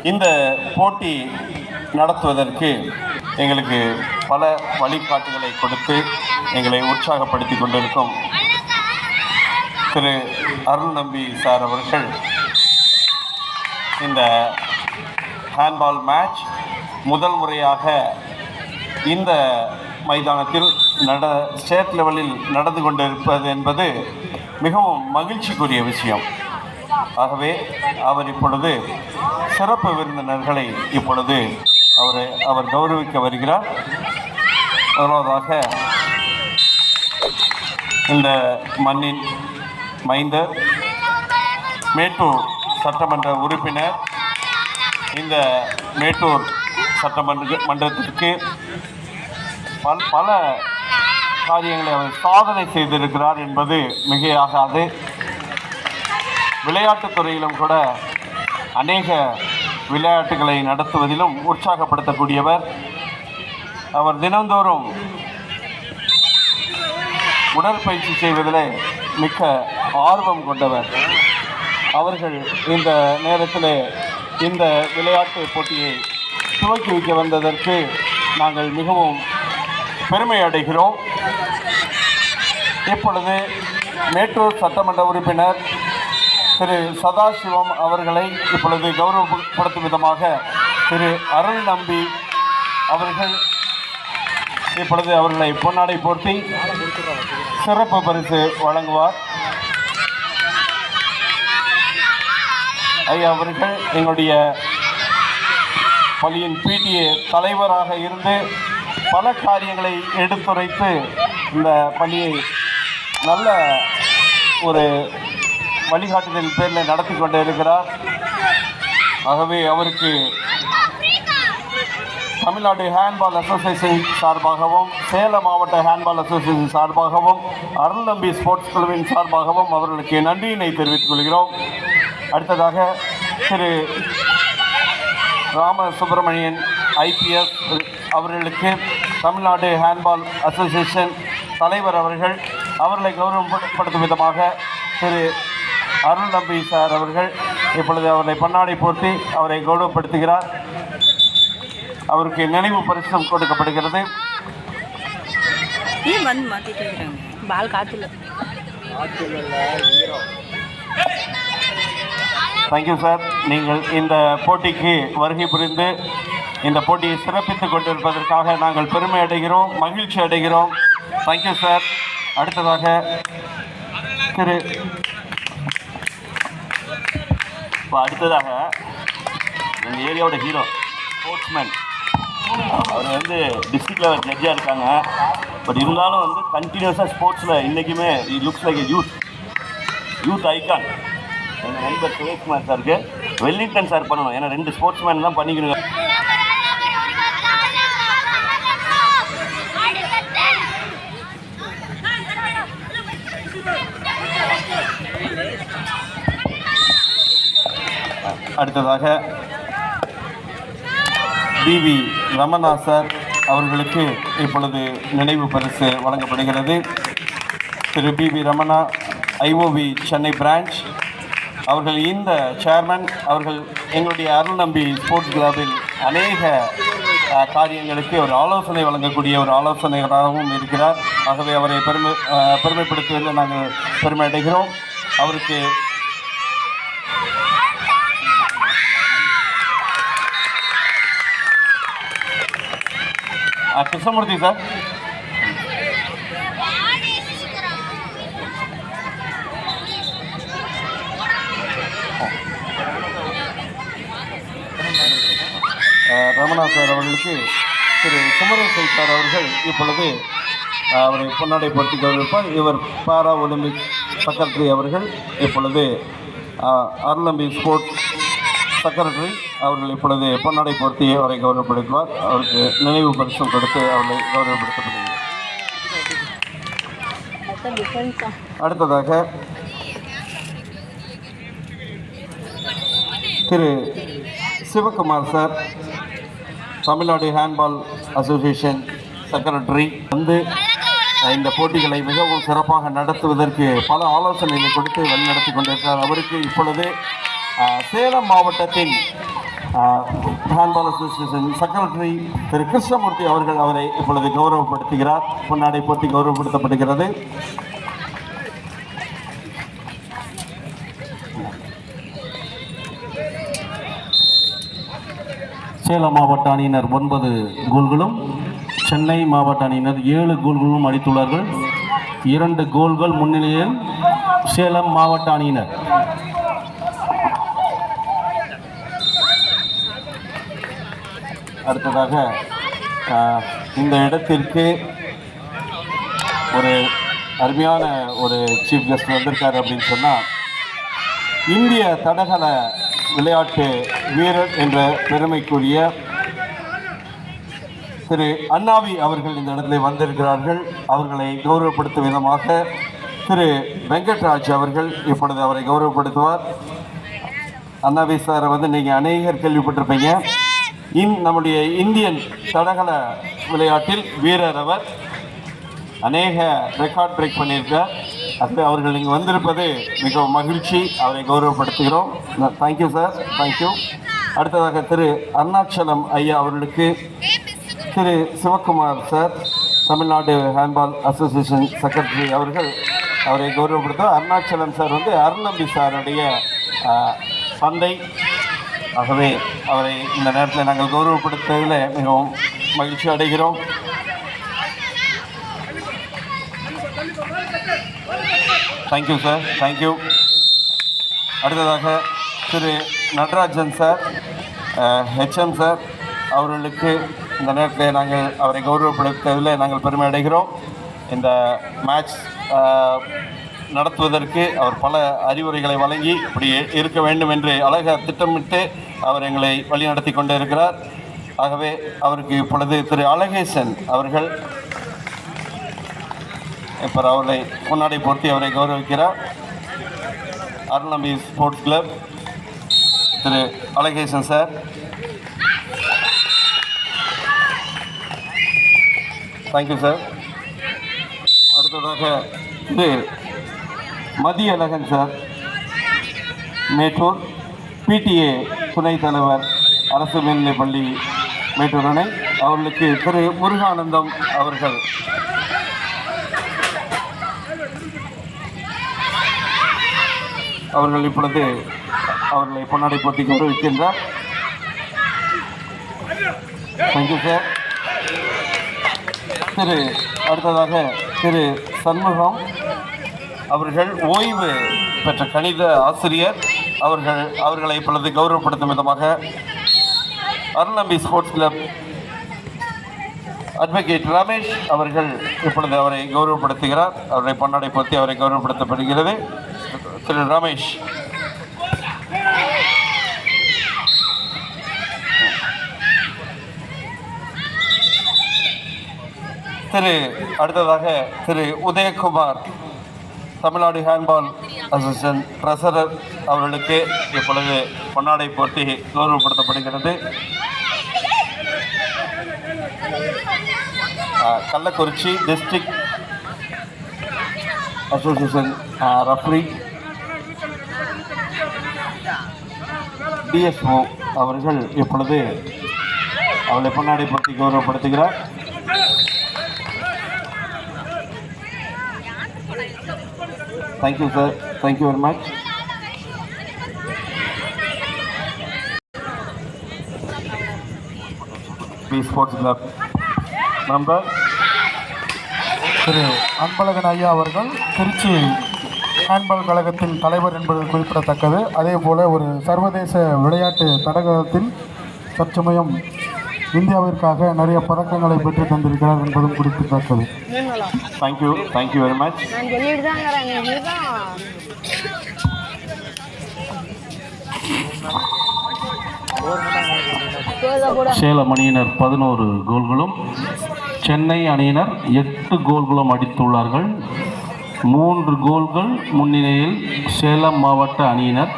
இந்த போட்டி நடத்துவதற்கு எங்களுக்கு பல வழிகாட்டுதலை கொடுத்து எங்களை உற்சாகப்படுத்தி கொண்டிருக்கும் திரு அருள் நம்பி சார் அவர்கள் இந்த ஹேண்ட்பால் மேட்ச் முதல் முறையாக இந்த மைதானத்தில் ஸ்டேட் லெவலில் நடந்து கொண்டிருப்பது என்பது மிகவும் மகிழ்ச்சிக்குரிய விஷயம். ஆகவே அவர் இப்பொழுது சிறப்பு விருந்தினர்களை இப்பொழுது அவர் கௌரவிக்க வருகிறார். முதலாவதாக இந்த மண்ணின் மைந்தர், மேட்டூர் சட்டமன்ற உறுப்பினர், இந்த மேட்டூர் சட்டமன்றத்திற்கு பல காரியங்களை அவர் சாதனை செய்திருக்கிறார் என்பது மிகையாகாது. விளையாட்டுத் துறையிலும் கூட அநேக விளையாட்டுகளை நடத்துவதிலும் உற்சாகப்படுத்தக்கூடியவர். அவர் தினந்தோறும் உடற்பயிற்சி செய்வதில் மிக்க ஆர்வம் கொண்டவர். அவர்கள் இந்த நேரத்தில் இந்த விளையாட்டு போட்டியை துவக்கி வைக்க வந்ததற்கு நாங்கள் மிகவும் பெருமை அடைகிறோம். இப்பொழுது மேட்டூர் சட்டமன்ற உறுப்பினர் திரு சதாசிவம் அவர்களை இப்பொழுது கௌரவப்படுத்தும் விதமாக திரு அருள் நம்பி அவர்கள் இப்பொழுது அவர்களை பொன்னாடை போர்த்தி சிறப்பு பரிசு வழங்குவார். ஐயா அவர்கள் எங்களுடைய பள்ளியின் பிடிஏ தலைவராக இருந்து பல காரியங்களை எடுத்துரைத்து இந்த பள்ளியை நல்ல ஒரு வழிகாட்டுதல் பேரில் நடத்தி கொண்டு இருக்கிறார். ஆகவே அவருக்கு தமிழ்நாடு ஹேண்ட்பால் அசோசியேஷன் சார்பாகவும், சேலம் மாவட்ட ஹேண்ட்பால் அசோசியேஷன் சார்பாகவும், அருள் நம்பி ஸ்போர்ட்ஸ் குழுவின் சார்பாகவும் அவர்களுக்கு நன்றியினை தெரிவித்துக் கொள்கிறோம். அடுத்ததாக திரு ராம சுப்பிரமணியன் IPS அவர்களுக்கு தமிழ்நாடு ஹேண்ட்பால் அசோசியேஷன் தலைவர் அவர்களை கௌரவப்படுத்தும் விதமாக திரு அருள் நம்பி சார் அவர்கள் இப்பொழுது அவரை பொன்னாடை போர்த்தி அவரை கௌரவப்படுத்துகிறார். அவருக்கு நினைவு பரிசும் கொடுக்கப்படுகிறது. Thank you sir. நீங்கள் இந்த போட்டிக்கு வருகை புரிந்து இந்த போட்டியை சிறப்பித்துக் கொண்டிருப்பதற்காக நாங்கள் பெருமை அடைகிறோம், மகிழ்ச்சி அடைகிறோம். Thank you sir. அடுத்ததாக அடுத்ததாக எங்கள் ஏரியாவோட ஹீரோ ஸ்போர்ட்ஸ்மேன் அவர் டிஸ்ட்ரிக்ட் லெவல் ஜட்ஜாக இருக்காங்க. பட் இருந்தாலும் கண்டினியூஸாக ஸ்போர்ட்ஸில் இன்றைக்குமே லுக்ஸ் லைக் யூத் ஐகான். எங்கள் நண்பர் சுரேஷ்குமார் சாருக்கு வெல்லிங்டன் சார் பண்ணணும். ஏன்னா 2 ஸ்போர்ட்ஸ்மேன் தான் பண்ணிக்கணுங்க. அடுத்ததாக BV ரமணா சார் அவர்களுக்கு இப்பொழுது நினைவு பரிசு வழங்கப்படுகிறது. திரு BV Ramana IOV Chennai branch அவர்கள் இந்த சேர்மன். அவர்கள் எங்களுடைய அருள் நம்பி ஸ்போர்ட்ஸ் கிளப்பில் அநேக காரியங்களுக்கு ஒரு ஆலோசனை வழங்கக்கூடிய ஒரு ஆலோசனைகளாகவும் இருக்கிறார். ஆகவே அவரை பெருமைப்படுத்துவதில் நாங்கள் பெருமை அடைகிறோம். அவருக்கு கிருஷ்ணமூர்த்தி சார் ரமணா சார் அவர்களுக்கு திரு குமரேசன் சார் அவர்கள் இப்பொழுது அவரை பொன்னாடை போர்த்தி கௌரவிப்பார். இவர் பாரா ஒலிம்பிக் செக்ரட்டரி அவர்கள் இப்பொழுது அருள் நம்பி ஸ்போர்ட்ஸ் செக்ரட்டரி அவர்கள் இப்பொழுது பொன்னாடை போர்த்தி அவரை கௌரவப்படுத்துவார். அவருக்கு நினைவு பரிசும் கொடுத்து அவரை கௌரவப்படுத்தப்படுகிறார். அடுத்ததாக Thiru Sivakumar sir Tamil Nadu handball association secretary இந்த போட்டிகளை மிகவும் சிறப்பாக நடத்துவதற்கு பல ஆலோசனைகளை கொடுத்து வழிநடத்தி கொண்டிருக்கிறார். அவருக்கு இப்பொழுது சேலம் மாவட்டத்தின் ஹேண்ட்பால் அசோசியேஷன் செக்ரட்டரி திரு கிருஷ்ணமூர்த்தி அவர்கள் அவரை இப்பொழுது கௌரவப்படுத்துகிறார். பொன்னாடை போட்டி கௌரவப்படுத்தப்படுகிறது. சேலம் மாவட்ட அணியினர் 9 கோல்களும், சென்னை மாவட்ட அணியினர் 7 கோல்களும் அடித்துள்ளார்கள். 2 கோல்கள் முன்னிலையில் சேலம் மாவட்ட அணியினர். அடுத்ததாக இந்த இடத்திற்கு ஒரு அருமையான ஒரு சீஃப் கெஸ்ட் வந்திருக்காரு அப்படின்னு சொன்னால், இந்திய தடகள விளையாட்டு வீரர் என்ற பெருமைக்குரிய திரு அண்ணாவி அவர்கள் இந்த இடத்துல வந்திருக்கிறார்கள். அவர்களை கௌரவப்படுத்தும் விதமாக திரு வெங்கட்ராஜ் அவர்கள் இப்பொழுது அவரை கௌரவப்படுத்துவார். அண்ணாவி சாரை வந்து நீங்கள் அநேகர் கேள்விப்பட்டிருப்பீங்க. நம்முடைய இந்தியன் தடகள விளையாட்டில் வீரர் அவர். அநேக ரெக்கார்ட் பிரேக் பண்ணியிருக்கார். அது அவர்கள் இங்கே வந்திருப்பது மிகவும் மகிழ்ச்சி. அவரை கௌரவப்படுத்துகிறோம். Thank you sir, thank you. அடுத்ததாக திரு அருணாச்சலம் ஐயா அவர்களுக்கு Thiru Sivakumar sir, Tamil Nadu handball association secretary அவர்கள் அவரை கௌரவப்படுத்த. அருணாச்சலம் சார் வந்து அருணம்பி சாருடைய தந்தை. ஆகவே அவரை இந்த நேரத்தில் நாங்கள் கௌரவப்படுத்துவதில் மிகவும் மகிழ்ச்சி அடைகிறோம். Thank you sir, thank you. அடுத்ததாக திரு நடராஜன் சார், ஹெச்எம் சார் அவர்களுக்கு இந்த நேரத்தில் நாங்கள் அவரை கௌரவப்படுத்துவதில் நாங்கள் பெருமை அடைகிறோம். இந்த மேட்ச் நடத்துவதற்கு அவர் பல அறிவுரைகளை வழங்கி இப்படி இருக்க வேண்டும் என்று அழகாக திட்டமிட்டு அவர் எங்களை வழிநடத்தி கொண்டு இருக்கிறார். ஆகவே அவருக்கு இப்பொழுது திரு அழகேசன் அவர்கள் இப்போ அவரை முன்னாடி போட்டி அவரை கௌரவிக்கிறார். அருணம்பி ஸ்போர்ட்ஸ் கிளப் திரு அழகேசன் சார். Thank you sir. அடுத்ததாக திரு மதியழகன் சார், மேட்டூர் பிடிஏ துணைத் தலைவர், அரசு மேல்நிலைப்பள்ளி மேட்டூர் அணை. அவர்களுக்கு திரு முருகானந்தம் அவர்கள் இப்பொழுது அவர்களை பொன்னாடை போட்டி கௌரவிக்கின்றார். Thank you sir. அடுத்ததாக திரு சண்முகம் அவர்கள் ஓய்வு பெற்ற கணித ஆசிரியர் அவர்களை இப்பொழுது கௌரவப்படுத்தும் விதமாக அருணம்பி ஸ்போர்ட்ஸ் கிளப் அட்வொகேட் ரமேஷ் அவர்கள் இப்பொழுது அவரை கௌரவப்படுத்துகிறார். அவரை பொன்னாடை போட்டி அவரை கௌரவப்படுத்தப்படுகிறது. திரு ரமேஷ். அடுத்ததாக Thiru Udhayakumar, Tamil Nadu handball association treasurer அவர்களுக்கு இப்பொழுது பொன்னாடை போட்டி கௌரவப்படுத்தப்படுகிறது. Kallakurichi district association referee DSO அவர்கள் இப்பொழுது அவளை பொன்னாடை போட்டி கௌரவப்படுத்துகிறார். Thank you sir, thank you very much. Sports club member Thiru Anbazhagan ஐயா அவர்கள் திருச்சி ஹேண்ட்பால் கழகத்தின் தலைவர் என்பது குறிப்பிடத்தக்கது. அதே போல் ஒரு சர்வதேச விளையாட்டு தடகளத்தில் தற்சமயம் இந்தியாவிற்காக நிறைய பதக்கங்களை பெற்று தந்திருக்கிறார் என்பதும் குறிப்பிடத்தக்கது. Thank you, thank you very much. Salem அணியினர் 11 கோல்களும், சென்னை அணியினர் 8 கோல்களும் அடித்துள்ளார்கள். 3 கோல்கள் முன்னிலையில் சேலம் மாவட்ட அணியினர்.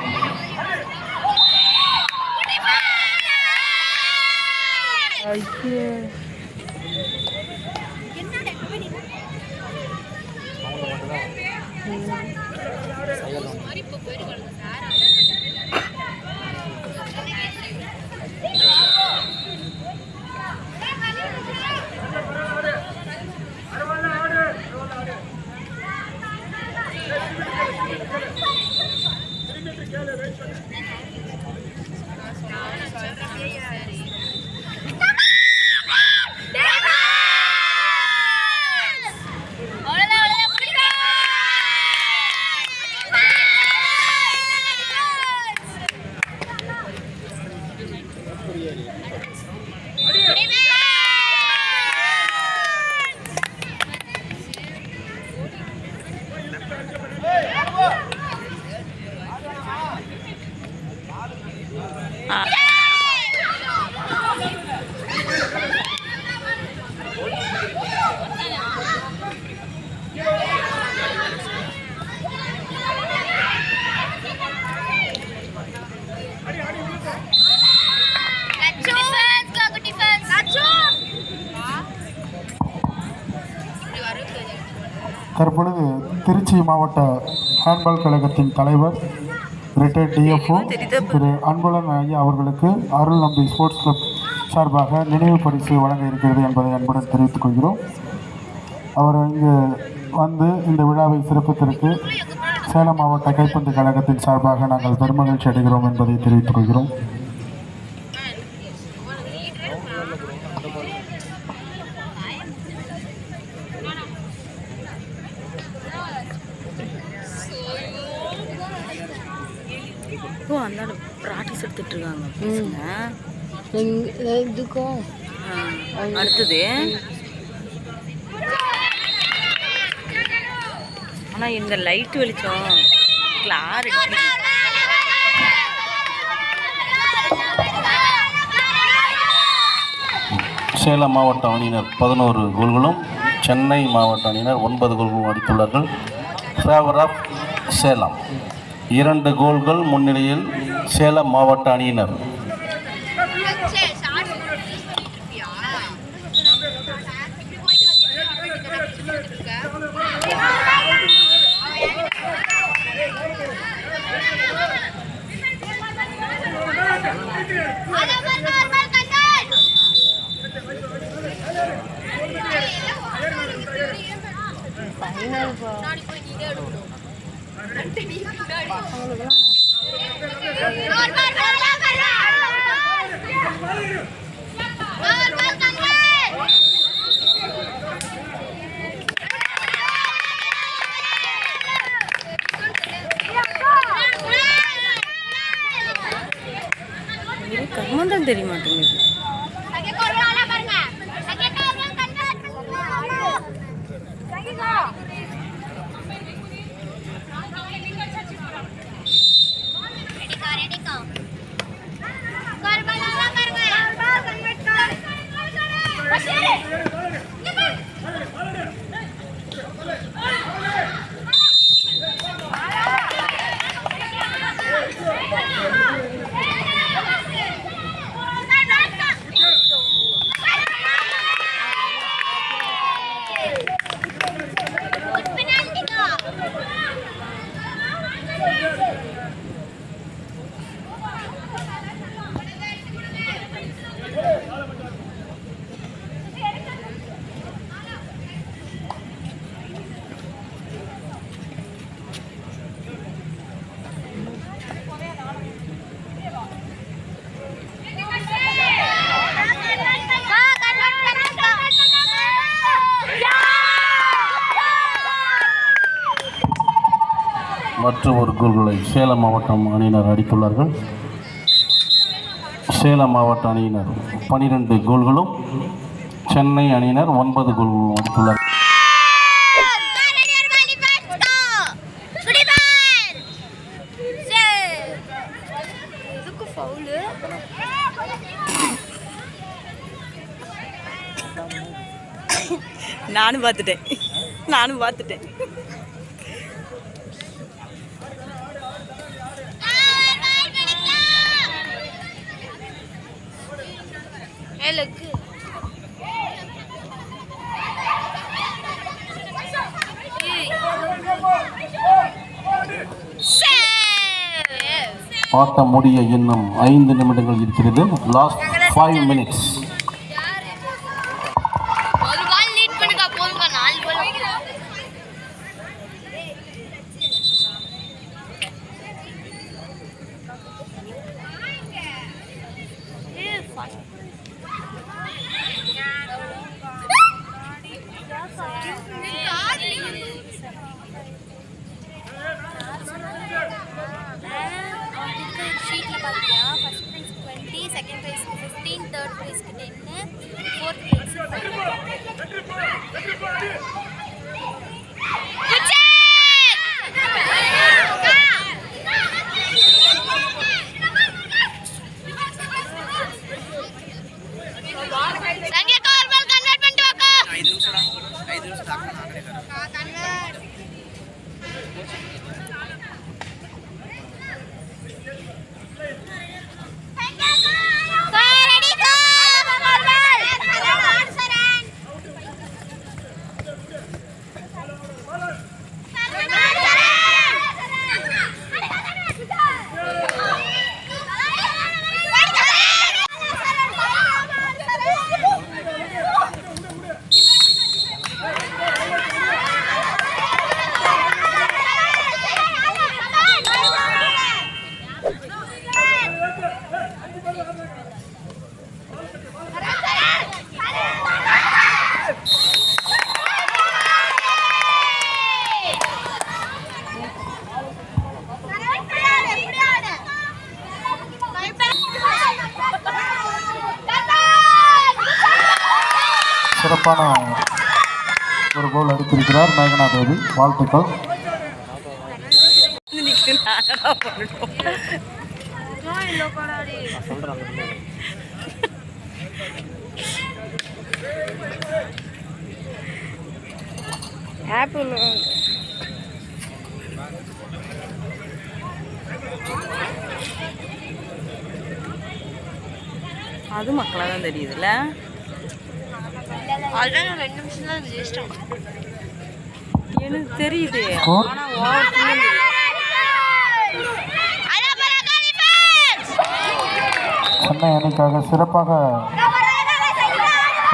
தற்பொழுது திருச்சி மாவட்ட ஹேண்ட்பால் கழகத்தின் தலைவர் ரிட்டையர்ட் டிஎஃப்ஓ திரு அன்பழகன் ஐயா அவர்களுக்கு அருள் நம்பி ஸ்போர்ட்ஸ் கிளப் சார்பாக நினைவு பரிசு வழங்க இருக்கிறது என்பதை அன்புடன் தெரிவித்துக் கொள்கிறோம். அவர் இங்கு வந்து இந்த விழாவை சிறப்பித்திருக்கு சேலம் மாவட்ட கைப்பந்து கழகத்தின் சார்பாக நாங்கள் பெருமகிழ்ச்சி அடைகிறோம் என்பதை தெரிவித்துக் கொள்கிறோம். அந்த ப்ராக்டிஸ் எடுத்துட்டு இருக்காங்க இதுக்கும் அடுத்தது. ஆனால் இந்த லைட் வெளிச்சம் கிளாரிட்டி. சேலம் மாவட்ட அணியினர் 11 கோல்களும் சென்னை மாவட்ட அணியினர் 9 கோல்களும் அடித்துள்ளார்கள். ஃபேவர் ஆஃப் சேலம் 2 கோல்கள் முன்னிலையில் சேலம் மாவட்ட அணியினர். கம்மந்தான் தெரிய மாட்டேங்குது. மற்ற ஒரு கோல்களை சேலம் மாவட்டம் அணியினர் அடித்துள்ளார்கள். சேலம் மாவட்ட அணியினர் 12 கோல்களும் சென்னை அணியினர் 9 கோல்களும் அடித்துள்ளார்கள். நானும் பார்த்துட்டேன். ஆட்டம் முடிய இன்னும் 5 நிமிடங்கள் இருக்கிறது. Last 5 minutes. ப்ரைஸ்க்கு 10, ஃபோர்த் ப்ரைஸ்க்கு 5. సంగే కార్బల్ కన్వర్ట్ பண்ணிட்டு வாக்கா 5 நிமிஷம் தாக்க நான் கன்வர்ட் ரெடி கோ కార్బల్ ఆన్సరన్ சிறப்பான ஒரு கோல் அடித்திருக்கிறார் மேகனா தேவி. வாழ்த்துக்கள். ஆப்பிள் அது மக்களாக தான் தெரியுதுல்ல. அதான் 2 நிமிஷம் தான் ஜெயிச்சிட்டோம். எனக்கு தெரியுது. ஸ்கோர் ஆனால் ஓவர் தெரியுது. சென்னை அணிக்காக சிறப்பாக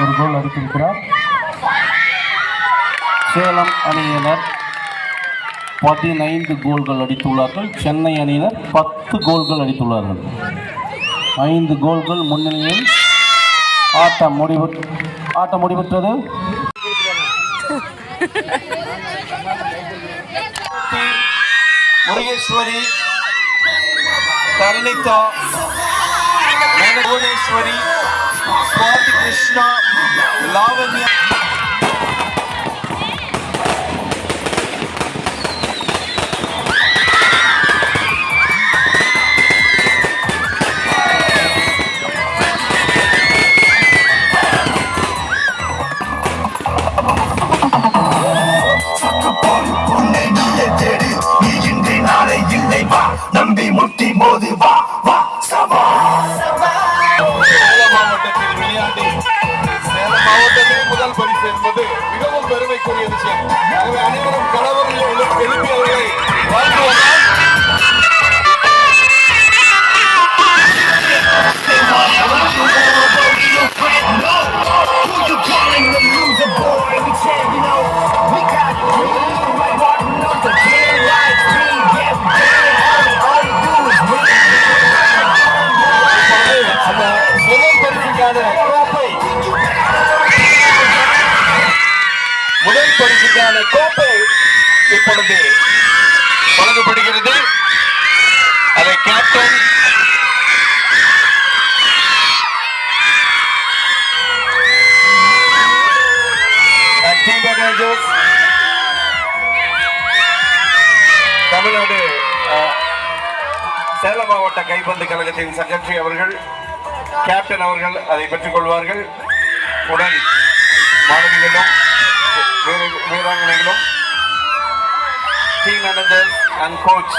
ஒரு கோல் அடித்திருக்கிறார். சேலம் அணியினர் 15 கோல்கள் அடித்துள்ளார்கள். சென்னை அணியினர் 10 கோல்கள் அடித்துள்ளார்கள். 5 கோல்கள் முன்னிலையில் ஆட்டம் முடிவுற்றது. முருகேஸ்வரி, கருணிதா, புவனேஸ்வரி, சுவாதி கிருஷ்ணா, லாவண்யா. நம்பி முட்டி மோதி வா வா சவா சேலம் மாவட்டத்தில் விளையாடி சேலம் மாவட்டத்தில் முதல் பரிசு என்பது மிகவும் பெருமைக்குரிய விஷயம். ஆகவே அனைவரும் கலவரில் எழுப்பி அவர்களை வாழ்த்துவோம். முதல் பரிசுக்கான கோப்பை இப்பொழுது வழங்கப்படுகிறது. அதை captain team managers, Tamil Nadu Salem மாவட்ட கைப்பந்து கழகத்தின் செக்ரட்டரி அவர்கள், கேப்டன் அவர்கள் அதை பெற்றுக் கொள்வார்கள். உடன் மாணவிகளும் வீராங்கனைகளும், டீம் மேனேஜர் அண்ட் கோச்